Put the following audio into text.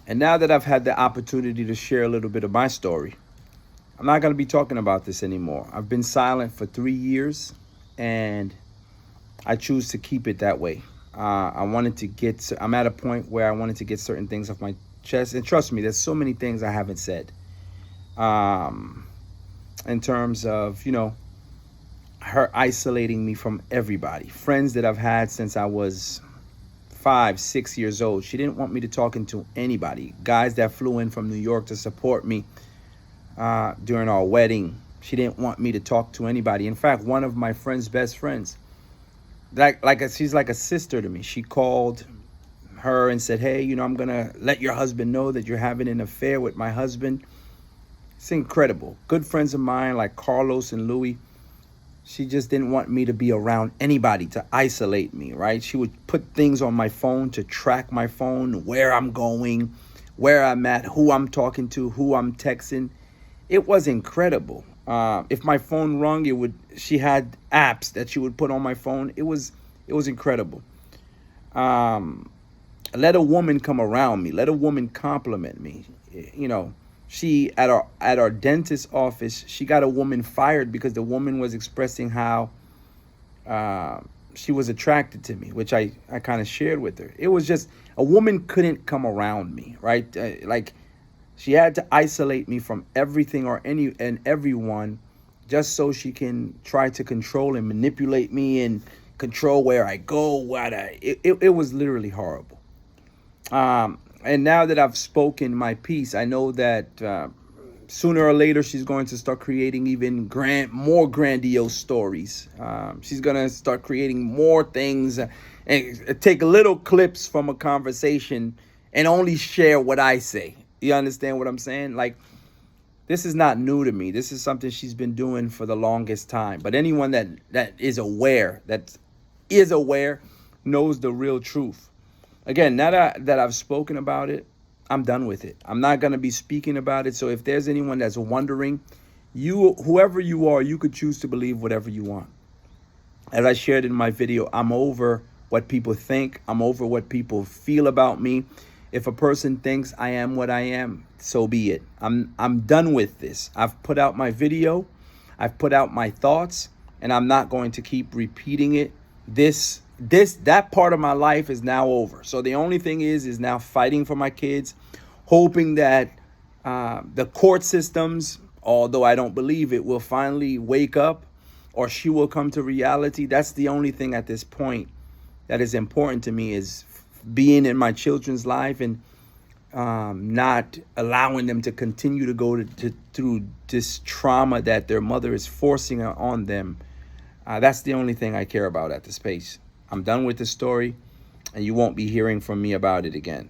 And now that I've had the opportunity to share a little bit of my story, I'm not going to be talking about this anymore. I've been silent for 3 years, and I choose to keep it that way. I'm at a point where I wanted to get certain things off my chest. And trust me, there's so many things I haven't said. Um, in terms of, her isolating me from everybody. Friends that I've had since I was 5, 6 years old. She didn't want me to talk to anybody. Guys that flew in from New York to support me during our wedding. She didn't want me to talk to anybody. In fact, one of my friend's best friends, she's like a sister to me. She called her and said, "Hey, I'm gonna let your husband know that you're having an affair with my husband." It's incredible. Good friends of mine like Carlos and Louis. She just didn't want me to be around anybody, to isolate me, right? She would put things on my phone to track my phone, where I'm going, where I'm at, who I'm talking to, who I'm texting. It was incredible. If my phone rung, she had apps that she would put on my phone. It was incredible. Um, Let a woman come around me. Let a woman compliment me. You know, she at our dentist office, she got a woman fired because the woman was expressing how uh, she was attracted to me, which I kind of shared with her. It was just a woman couldn't come around me, right? Like she had to isolate me from everything or any and everyone just so she can try to control and manipulate me and control where I go, it was literally horrible. And now that I've spoken my piece, I know that sooner or later she's going to start creating even more grandiose stories. She's going to start creating more things and take little clips from a conversation and only share what I say. You understand what I'm saying? Like, this is not new to me. This is something she's been doing for the longest time. But anyone that is aware, knows the real truth. Again, now that I've spoken about it, I'm done with it. I'm not going to be speaking about it. So if there's anyone that's wondering, whoever you are, you could choose to believe whatever you want. As I shared in my video, I'm over what people think. I'm over what people feel about me. If a person thinks I am what I am, so be it. I'm done with this. I've put out my video. I've put out my thoughts, and I'm not going to keep repeating it. That part of my life is now over. So the only thing is now fighting for my kids, hoping that the court systems, although I don't believe it, will finally wake up, or she will come to reality. That's the only thing at this point that is important to me, is being in my children's life and not allowing them to continue to go through this trauma that their mother is forcing on them. That's the only thing I care about at this space. I'm done with the story, and you won't be hearing from me about it again.